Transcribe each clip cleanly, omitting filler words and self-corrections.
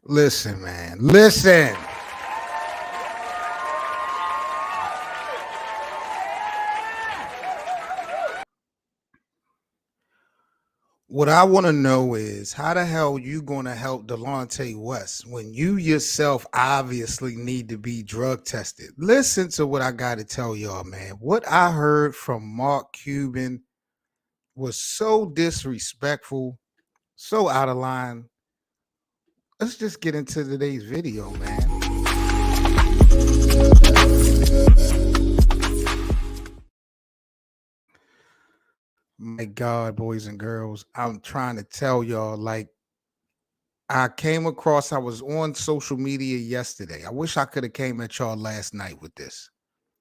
Listen, man. Listen. What I want to know is how the hell you going to help Delonte West when you yourself obviously need to be drug tested? Listen to what I got to tell y'all, man. What I heard from Mark Cuban was so disrespectful, so out of line. Let's just get into today's video, man. My God, boys and girls, I'm trying to tell y'all, I was on social media yesterday. I wish I could have came at y'all last night with this,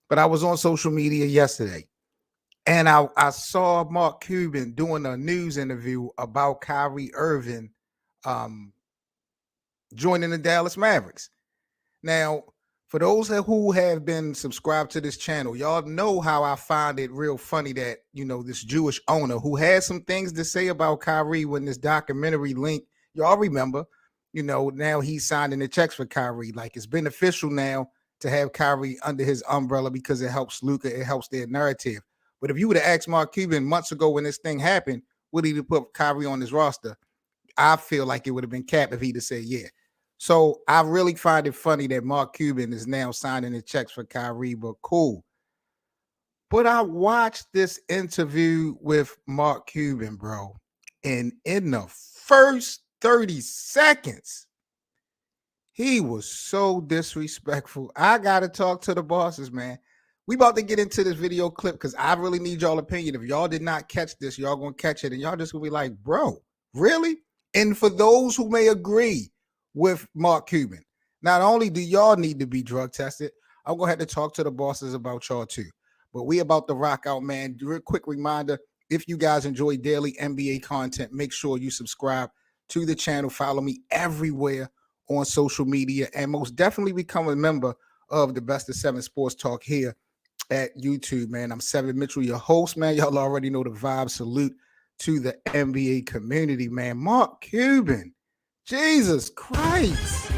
but I was on social media yesterday and I saw Mark Cuban doing a news interview about Kyrie Irving um, joining the Dallas Mavericks. Now, for those who have been subscribed to this channel, y'all know how I find it real funny that, this Jewish owner who had some things to say about Kyrie when this documentary linked, y'all remember, now he's signing the checks for Kyrie. Like it's beneficial now to have Kyrie under his umbrella because it helps Luka, it helps their narrative. But if you would have asked Mark Cuban months ago when this thing happened, would he have put Kyrie on his roster? I feel like it would have been cap if he'd have said yeah. So I really find it funny that Mark Cuban is now signing the checks for Kyrie, but cool. But I watched this interview with Mark Cuban, bro, and in the first 30 seconds, he was so disrespectful. I got to talk to the bosses, man. We about to get into this video clip because I really need y'all opinion. If y'all did not catch this, y'all going to catch it, and y'all just going to be like, bro, really? And for those who may agree with Mark Cuban, not only do y'all need to be drug tested, I'm going to have to talk to the bosses about y'all too. But we about to rock out, man. Real quick reminder, if you guys enjoy daily NBA content, make sure you subscribe to the channel. Follow me everywhere on social media, and most definitely become a member of the Best of Seven Sports Talk here at YouTube, man. I'm Seven Mitchell, your host, man. Y'all already know the vibe. Salute to the NBA community, man. Mark Cuban, Jesus Christ.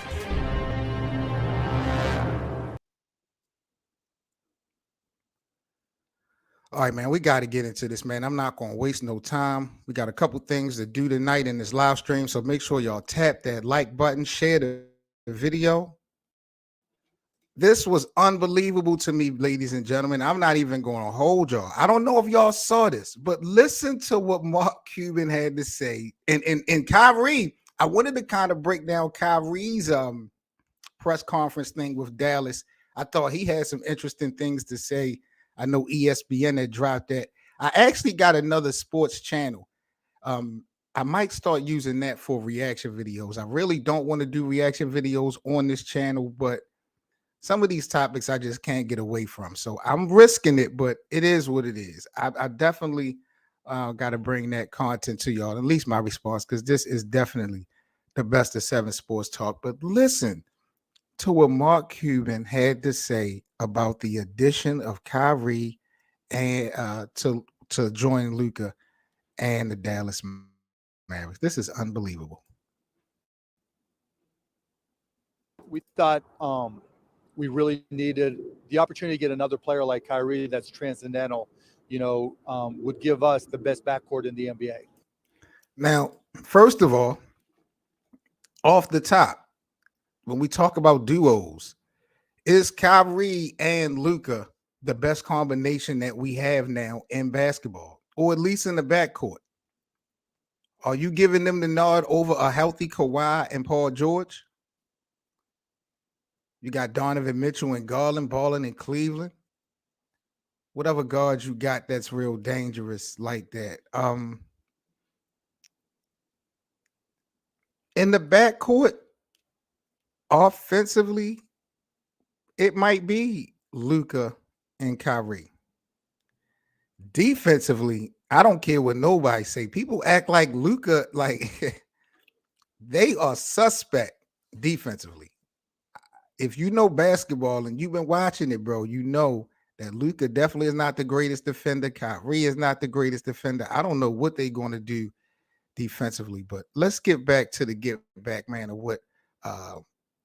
All right, man, we got to get into this, man. I'm not going to waste no time. We got a couple things to do tonight in this live stream, so make sure y'all tap that like button, share the video. This was unbelievable to me, ladies and gentlemen. I'm not even going to hold y'all. I don't know if y'all saw this, but listen to what Mark Cuban had to say. And Kyrie, I wanted to kind of break down Kyrie's press conference thing with Dallas. I thought he had some interesting things to say. I know ESPN had dropped that. I actually got another sports channel. I might start using that for reaction videos. I really don't want to do reaction videos on this channel, but some of these topics I just can't get away from. So I'm risking it, but it is what it is. I definitely got to bring that content to y'all, at least my response, because this is definitely the Best of Seven Sports Talk. But listen to what Mark Cuban had to say about the addition of Kyrie and to join Luka and the Dallas Mavericks. This is unbelievable. We thought we really needed the opportunity to get another player like Kyrie that's transcendental, would give us the best backcourt in the NBA. Now, first of all, off the top, when we talk about duos, is Kyrie and Luka the best combination that we have now in basketball, or at least in the backcourt? Are you giving them the nod over a healthy Kawhi and Paul George? You got Donovan Mitchell and Garland balling in Cleveland. Whatever guards you got that's real dangerous like that. In the backcourt, offensively, it might be Luka and Kyrie. Defensively, I don't care what nobody say. People act like Luka, like they are suspect defensively. If you know basketball and you've been watching it, bro, you know that Luka definitely is not the greatest defender. Kyrie is not the greatest defender. I don't know what they're going to do defensively, but let's get back to the get back, man, of what uh,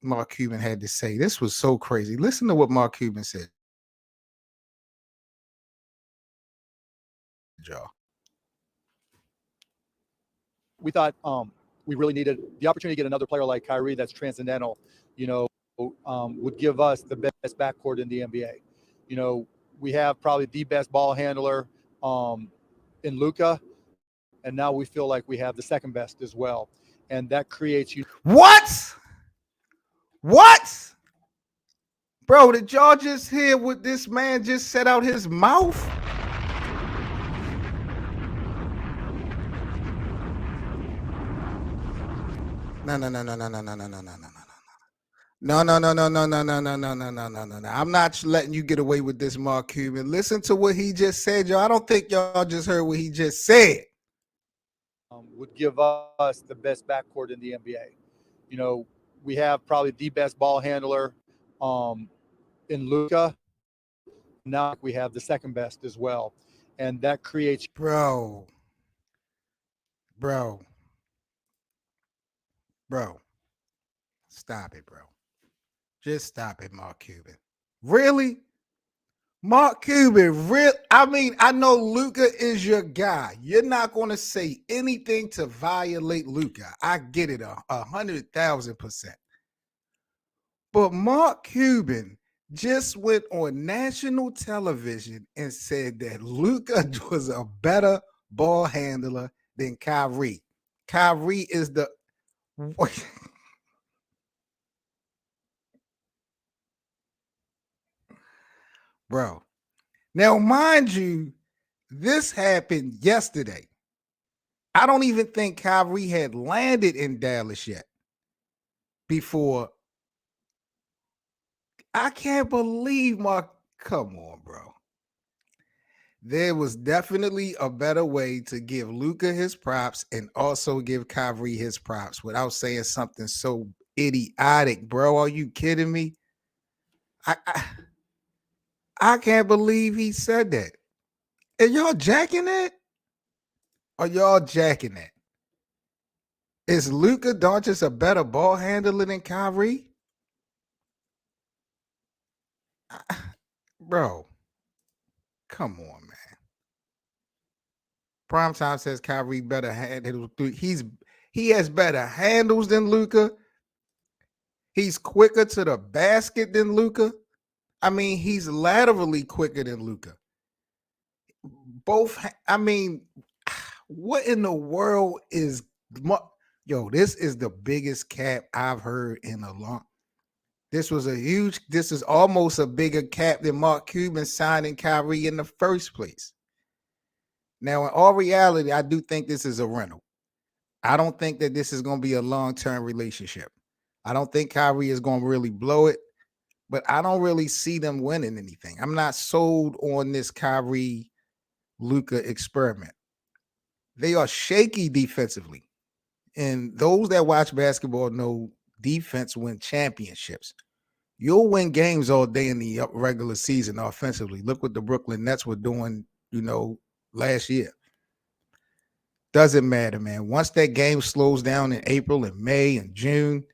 Mark Cuban had to say. This was so crazy. Listen to what Mark Cuban said, y'all. We thought we really needed the opportunity to get another player like Kyrie that's transcendental, would give us the best backcourt in the NBA. We have probably the best ball handler in Luka, and now we feel like we have the second best as well. And that creates What? What? Bro, did y'all just hear what this man just said out his mouth? No. I'm not letting you get away with this, Mark Cuban. Listen to what he just said, y'all. I don't think y'all just heard what he just said. Would give us the best backcourt in the NBA. We have probably the best ball handler in Luka. Now we have the second best as well. And that creates. Bro. Stop it, bro. Just stop it, Mark Cuban. Really? Mark Cuban, I know Luka is your guy. You're not going to say anything to violate Luka. I get it 100,000%. But Mark Cuban just went on national television and said that Luka was a better ball handler than Kyrie. Kyrie is the bro. Now, mind you, this happened yesterday. I don't even think Kyrie had landed in Dallas yet before. I can't believe come on, bro. There was definitely a better way to give Luka his props and also give Kyrie his props without saying something so idiotic, bro. Are you kidding me? I can't believe he said that. Are y'all jacking that? Are y'all jacking that? Is Luka Doncic a better ball handler than Kyrie? Bro, come on, man. Primetime says Kyrie better handle. He has better handles than Luka. He's quicker to the basket than Luka. I mean, he's laterally quicker than Luka. What in the world is this is the biggest cap I've heard in a long. This is almost a bigger cap than Mark Cuban signing Kyrie in the first place. Now, in all reality, I do think this is a rental. I don't think that this is going to be a long-term relationship. I don't think Kyrie is going to really blow it, but I don't really see them winning anything. I'm not sold on this Kyrie Luka experiment. They are shaky defensively. And those that watch basketball know defense wins championships. You'll win games all day in the regular season offensively. Look what the Brooklyn Nets were doing, last year. Doesn't matter, man. Once that game slows down in April and May and June,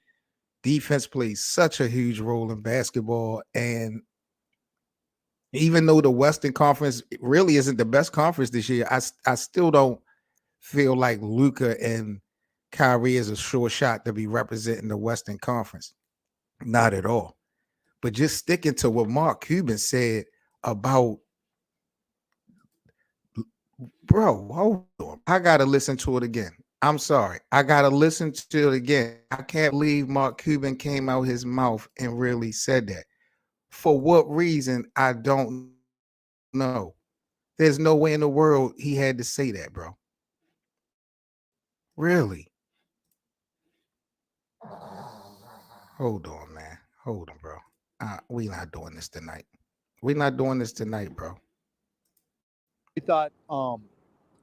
defense plays such a huge role in basketball. And even though the Western Conference really isn't the best conference this year, I still don't feel like Luka and Kyrie is a sure shot to be representing the Western Conference. Not at all. But just sticking to what Mark Cuban said about, bro, hold on. I got to listen to it again. I'm sorry. I got to listen to it again. I can't believe Mark Cuban came out his mouth and really said that. For what reason, I don't know. There's no way in the world he had to say that, bro. Really? Hold on, man. Hold on, bro. We not doing this tonight. We're not doing this tonight, bro. We thought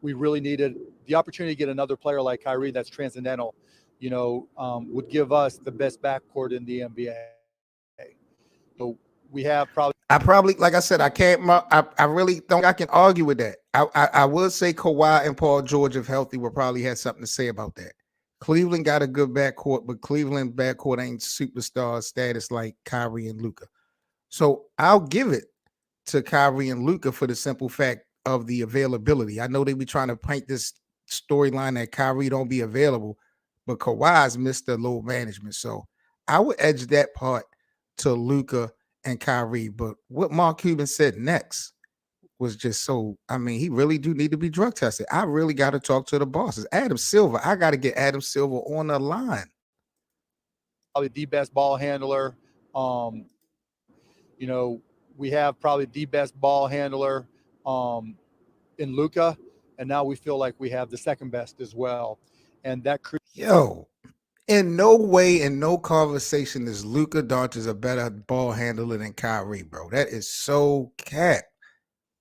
we really needed the opportunity to get another player like Kyrie that's transcendental, would give us the best backcourt in the NBA. So we have probably, like I said, I really don't think I can argue with that. I would say Kawhi and Paul George, if healthy, will probably have something to say about that. Cleveland got a good backcourt, but Cleveland backcourt ain't superstar status like Kyrie and Luka. So I'll give it to Kyrie and Luka for the simple fact of the availability. I know they be trying to paint this storyline that Kyrie don't be available, but Kawhi's missed the load management. So I would edge that part to Luka and Kyrie. But what Mark Cuban said next was just so. I mean, he really do need to be drug tested. I really got to talk to the bosses. Adam Silver, I got to get Adam Silver on the line. Probably the best ball handler. You know, we have probably the best ball handler in Luka, and now we feel like we have the second best as well. And that Yo, in no way, in no conversation is Luka Doncic a better ball handler than Kyrie, bro. That is so cap.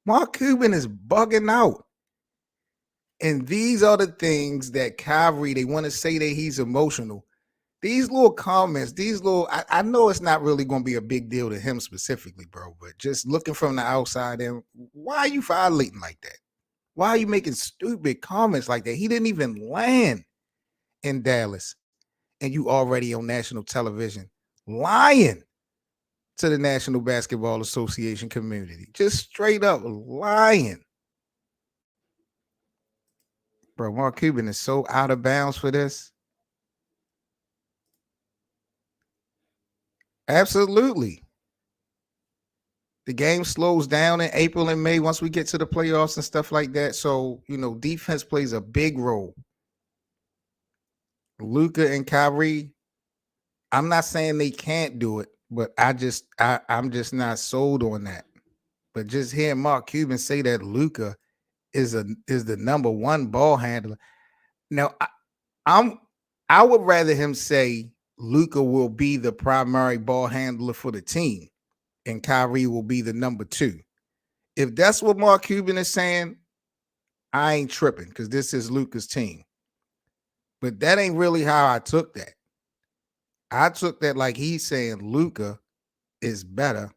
Mark Cuban is bugging out. And these are the things that Kyrie, they want to say that he's emotional. These little comments, I know it's not really going to be a big deal to him specifically, bro, but just looking from the outside in, why are you violating like that? Why are you making stupid comments like that? He didn't even land in Dallas, and you already on national television lying to the National Basketball Association community. Just straight up lying. Bro, Mark Cuban is so out of bounds for this. Absolutely. The game slows down in April and May once we get to the playoffs and stuff like that. So, defense plays a big role. Luka and Kyrie, I'm not saying they can't do it, but I'm just not sold on that. But just hearing Mark Cuban say that Luka is the number one ball handler. Now, I would rather him say Luka will be the primary ball handler for the team and Kyrie will be the number two. If that's what Mark Cuban is saying, I ain't tripping because this is Luka's team. But that ain't really how I took that. I took that like he's saying Luka is better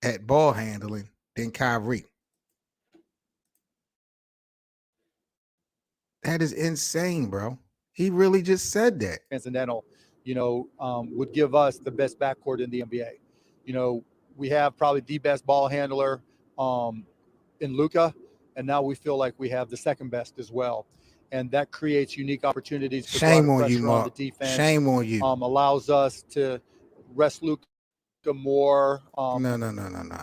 at ball handling than Kyrie. That is insane, bro. He really just said that. transcendental, would give us the best backcourt in the NBA. We have probably the best ball handler in Luka, and now we feel like we have the second best as well. And that creates unique opportunities. Shame on you, Mark. Shame on you. Allows us to rest Luka more. No.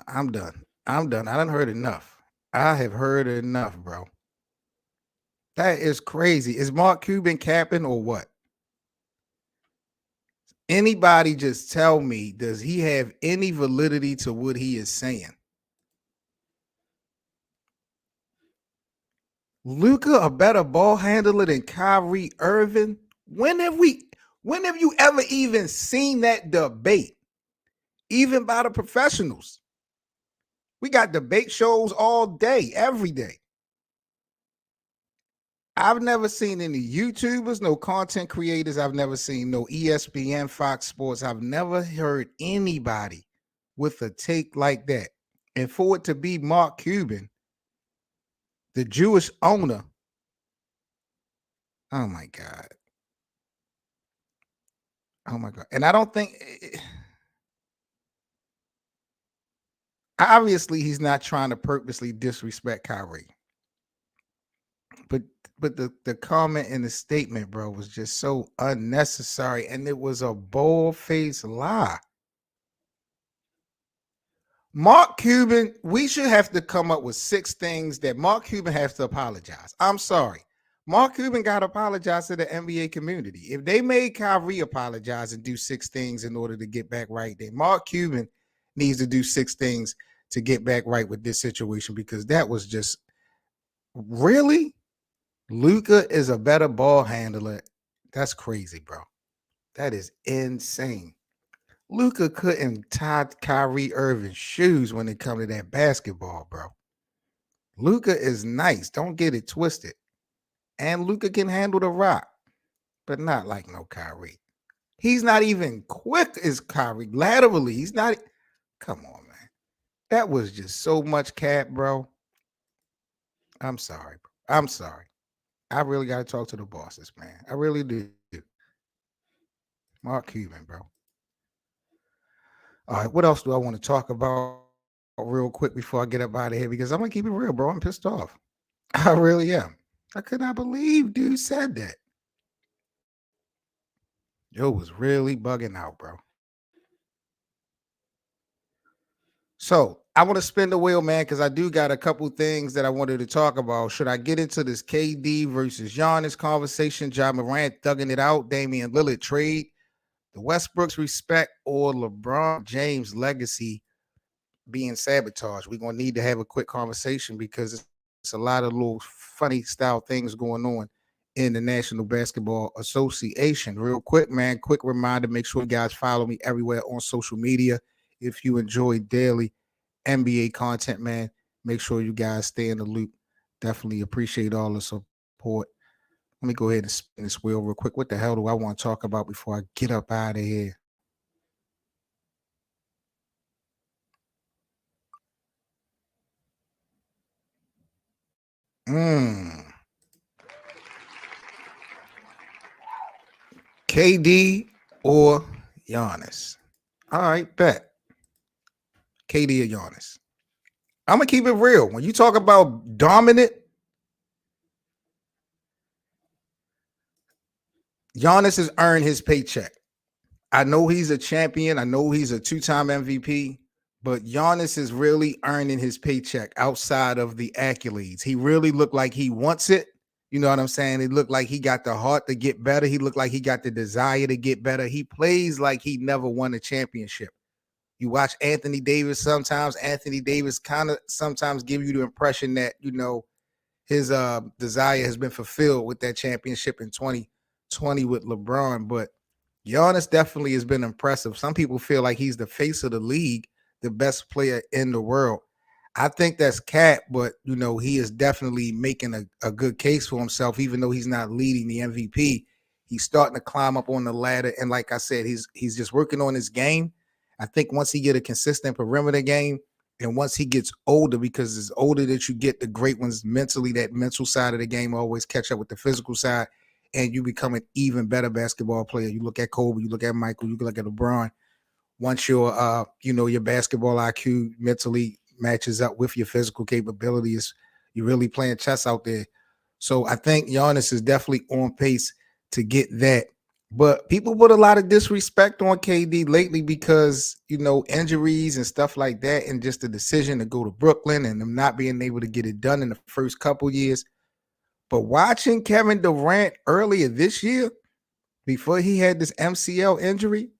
I'm done. I done heard enough. I have heard enough, bro. That is crazy. Is Mark Cuban capping or what? Anybody just tell me, does he have any validity to what he is saying? Luka a better ball handler than Kyrie Irving? When have you ever even seen that debate? Even by the professionals. We got debate shows all day, every day. I've never seen any YouTubers, no content creators. I've never seen no ESPN, Fox Sports. I've never heard anybody with a take like that. And for it to be Mark Cuban, the Jewish owner, oh my God. Oh my God. And I don't think, obviously he's not trying to purposely disrespect Kyrie. But the comment in the statement, bro, was just so unnecessary, and it was a bold-faced lie. Mark Cuban, we should have to come up with 6 things that Mark Cuban has to apologize. I'm sorry. Mark Cuban got to apologize to the NBA community. If they made Kyrie apologize and do 6 things in order to get back right, then Mark Cuban needs to do 6 things to get back right with this situation, because that was just really. Luka is a better ball handler. That's crazy, bro. That is insane. Luka couldn't tie Kyrie Irving's shoes when it comes to that basketball, bro. Luka is nice. Don't get it twisted. And Luka can handle the rock, but not like no Kyrie. He's not even quick as Kyrie. Laterally, he's not. Come on, man. That was just so much cap, bro. I'm sorry. I'm sorry. I really got to talk to the bosses, man. I really do. Mark Cuban, bro. All right, what else do I want to talk about real quick before I get up out of here? Because I'm gonna keep it real, bro. I'm pissed off. I really am. I could not believe dude said that. Yo was really bugging out, bro. So I want to spin the wheel, man, because I do got a couple things that I wanted to talk about. Should I get into this KD versus Giannis conversation? John Morant thugging it out, Damian Lillard trade, the Westbrooks respect, or LeBron James legacy being sabotaged? We're gonna need to have a quick conversation because it's a lot of little funny style things going on in the National Basketball Association. Real quick, man, quick reminder, make sure you guys follow me everywhere on social media. If you enjoy daily NBA content, man, make sure you guys stay in the loop. Definitely appreciate all the support. Let me go ahead and spin this wheel real quick. What the hell do I want to talk about before I get up out of here? Mm. KD or Giannis? All right, bet. KD or Giannis. I'm gonna keep it real. When you talk about dominant, Giannis has earned his paycheck. I know he's a champion. I know he's a two-time MVP, but Giannis is really earning his paycheck outside of the accolades. He really looked like he wants it. You know what I'm saying? It looked like he got the heart to get better. He looked like he got the desire to get better. He plays like he never won a championship. You watch Anthony Davis sometimes. Anthony Davis kind of sometimes give you the impression that, his desire has been fulfilled with that championship in 2020 with LeBron. But Giannis definitely has been impressive. Some people feel like he's the face of the league, the best player in the world. I think that's cap, but he is definitely making a good case for himself, even though he's not leading the MVP. He's starting to climb up on the ladder. And like I said, he's just working on his game. I think once he get a consistent perimeter game, and once he gets older, because it's older that you get, the great ones mentally, that mental side of the game always catch up with the physical side, and you become an even better basketball player. You look at Kobe, you look at Michael, you look at LeBron. Once your basketball IQ mentally matches up with your physical capabilities, you're really playing chess out there. So I think Giannis is definitely on pace to get that. But people put a lot of disrespect on KD lately because, injuries and stuff like that, and just the decision to go to Brooklyn and them not being able to get it done in the first couple years. But watching Kevin Durant earlier this year, before he had this MCL injury,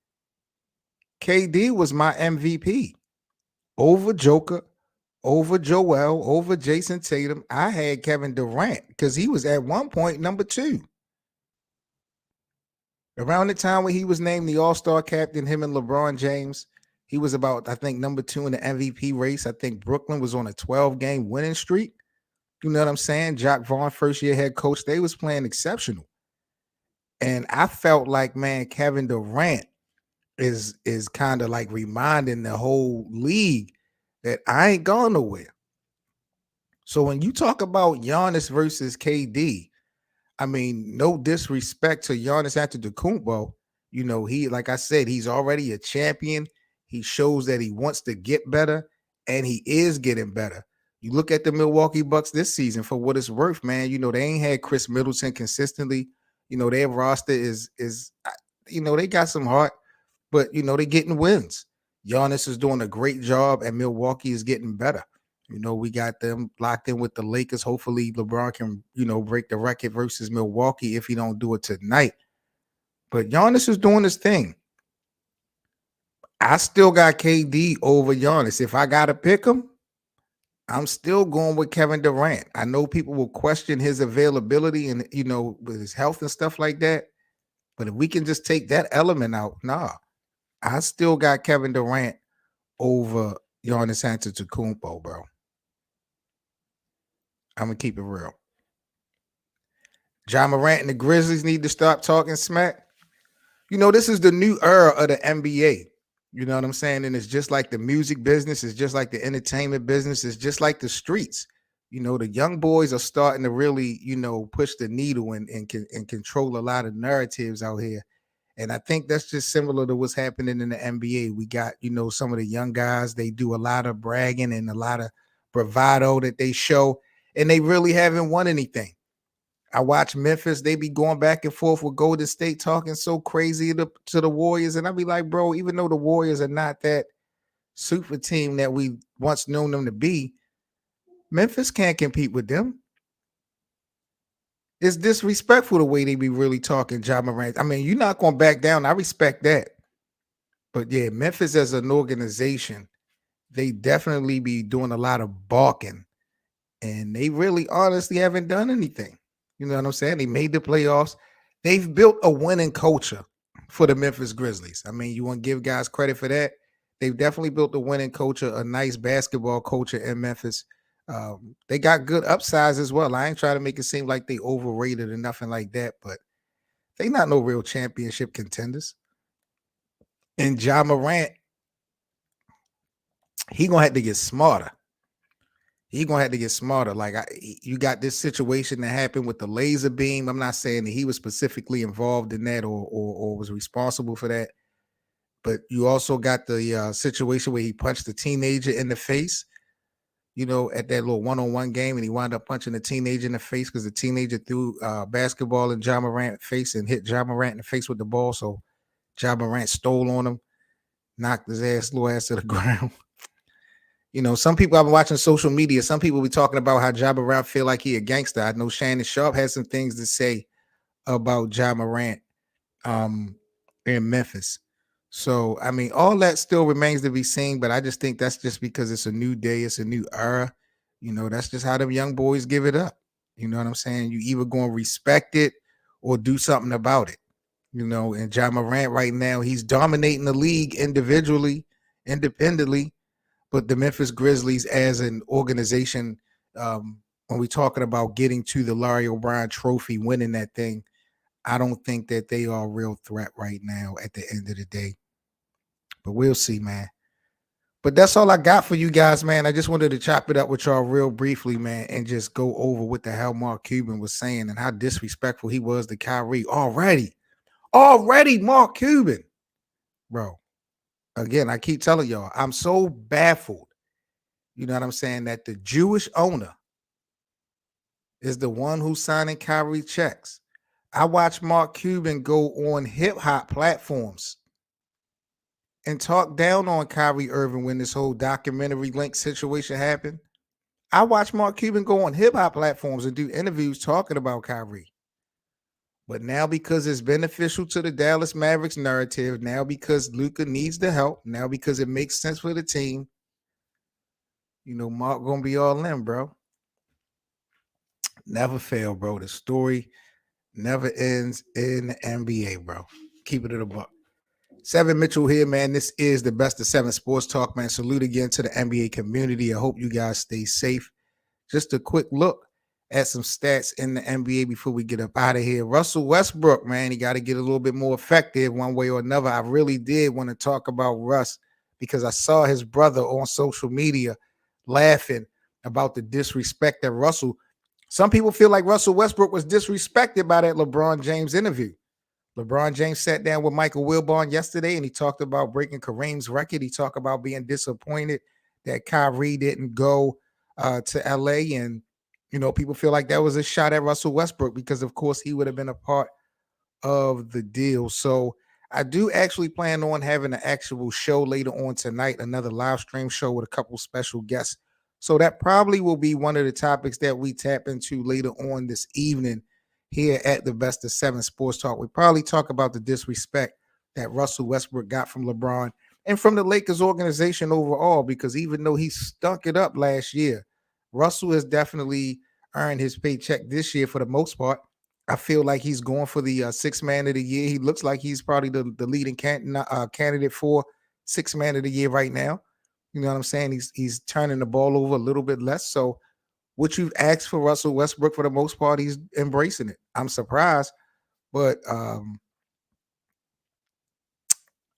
KD was my MVP over Joker, over Joel, over Jason Tatum. I had Kevin Durant because he was at one point number 2. Around the time when he was named the All-Star captain, him and LeBron James, he was about, I think, number 2 in the MVP race. I think Brooklyn was on a 12-game winning streak. You know what I'm saying? Jacques Vaughn, first-year head coach, they was playing exceptional. And I felt like, man, Kevin Durant is kind of like reminding the whole league that I ain't going nowhere. So when you talk about Giannis versus KD, I mean, no disrespect to Giannis Antetokounmpo. He, like I said, he's already a champion. He shows that he wants to get better, and he is getting better. You look at the Milwaukee Bucks this season, for what it's worth, man. They ain't had Chris Middleton consistently. Their roster is they got some heart, but they getting wins. Giannis is doing a great job, and Milwaukee is getting better. We got them locked in with the Lakers. Hopefully LeBron can, break the record versus Milwaukee if he don't do it tonight. But Giannis is doing his thing. I still got KD over Giannis. If I got to pick him, I'm still going with Kevin Durant. I know people will question his availability and, with his health and stuff like that. But if we can just take that element out, I still got Kevin Durant over Giannis Antetokounmpo, bro. I'm going to keep it real. John Morant and the Grizzlies need to stop talking smack. This is the new era of the NBA. You know what I'm saying? And it's just like the music business. It's just like the entertainment business. It's just like the streets. The young boys are starting to really, push the needle and control a lot of narratives out here. And I think that's just similar to what's happening in the NBA. We got, some of the young guys, they do a lot of bragging and a lot of bravado that they show, and they really haven't won anything. I watch Memphis, they be going back and forth with Golden State talking so crazy to the Warriors. And I be like, bro, even though the Warriors are not that super team that we once known them to be, Memphis can't compete with them. It's disrespectful the way they be really talking Ja Morant. I mean, you're not going to back down. I respect that. But yeah, Memphis as an organization, they definitely be doing a lot of balking. And they really honestly haven't done anything. You know what I'm saying? They made the playoffs. They've built a winning culture for the Memphis Grizzlies. I mean, you want to give guys credit for that. They've definitely built a winning culture, a nice basketball culture in Memphis. They got good upsides as well. I ain't trying to make it seem like they overrated or nothing like that, but they not no real championship contenders. And Ja Morant, he gonna have to get smarter. Like you got this situation that happened with the laser beam. I'm not saying that he was specifically involved in that or was responsible for that, but you also got the situation where he punched the teenager in the face. At that little one-on-one game, and he wound up punching the teenager in the face because the teenager threw basketball in Ja Morant's face and hit Ja Morant in the face with the ball. So Ja Morant stole on him, knocked his little ass to the ground. Some people I've been watching social media, some people be talking about how Ja Morant feel like he a gangster. I know Shannon Sharp has some things to say about Ja Morant in Memphis. So, I mean, all that still remains to be seen, but I just think that's just because it's a new day, it's a new era. That's just how them young boys give it up. You know what I'm saying? You either going to respect it or do something about it. And Ja Morant right now, he's dominating the league independently, but the Memphis Grizzlies as an organization, when we're talking about getting to the Larry O'Brien trophy, winning that thing, I don't think that they are a real threat right now at the end of the day. But we'll see, man. But that's all I got for you guys, man. I just wanted to chop it up with y'all real briefly, man, and just go over what the hell Mark Cuban was saying and how disrespectful he was to Kyrie already. Mark Cuban. Bro, again, I keep telling y'all, I'm so baffled. You know what I'm saying? That the Jewish owner is the one who's signing Kyrie checks. I watched Mark Cuban go on hip hop platforms and talk down on Kyrie Irving when this whole documentary link situation happened. I watched Mark Cuban go on hip hop platforms and do interviews talking about Kyrie. But now because it's beneficial to the Dallas Mavericks narrative, now because Luka needs the help, now because it makes sense for the team, Mark gonna be all in, bro. Never fail, bro. The story never ends in the NBA, bro. Keep it at a buck. Seven Mitchell here, man. This is the Best of Seven Sports Talk, man. Salute again to the NBA community. I hope you guys stay safe. Just a quick look at some stats in the NBA before we get up out of here. Russell Westbrook, man, he got to get a little bit more effective one way or another. I really did want to talk about Russ because I saw his brother on social media laughing about the disrespect that Russell. Some people feel like Russell Westbrook was disrespected by that LeBron James interview. LeBron James sat down with Michael Wilbon yesterday and he talked about breaking Kareem's record. He talked about being disappointed that Kyrie didn't go to LA. And, people feel like that was a shot at Russell Westbrook because, of course, he would have been a part of the deal. So I do actually plan on having an actual show later on tonight, another live stream show with a couple special guests. So that probably will be one of the topics that we tap into later on this evening here at the Best of Seven Sports Talk. We probably talk about the disrespect that Russell Westbrook got from LeBron and from the Lakers organization overall, because even though he stunk it up last year, Russell has definitely earned his paycheck this year for the most part. I feel like he's going for the sixth man of the year. He looks like he's probably the leading candidate for sixth man of the year right now. You know what I'm saying? He's turning the ball over a little bit less. So what you've asked for Russell Westbrook, for the most part, he's embracing it. I'm surprised, but I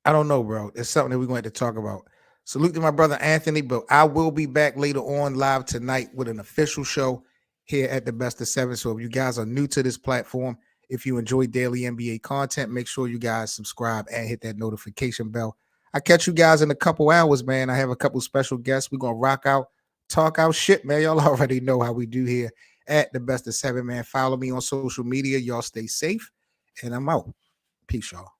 don't know, bro. It's something that we're going to talk about. Salute to my brother Anthony, but I will be back later on live tonight with an official show here at the Best of Seven. So if you guys are new to this platform, If you enjoy daily NBA content, make sure you guys subscribe and hit that notification bell. I catch you guys in a couple hours, man. I have a couple special guests. We're going to rock out, talk out shit, man. Y'all already know how we do here at the Best of Seven, man. Follow me on social media. Y'all stay safe, and I'm out. Peace, y'all.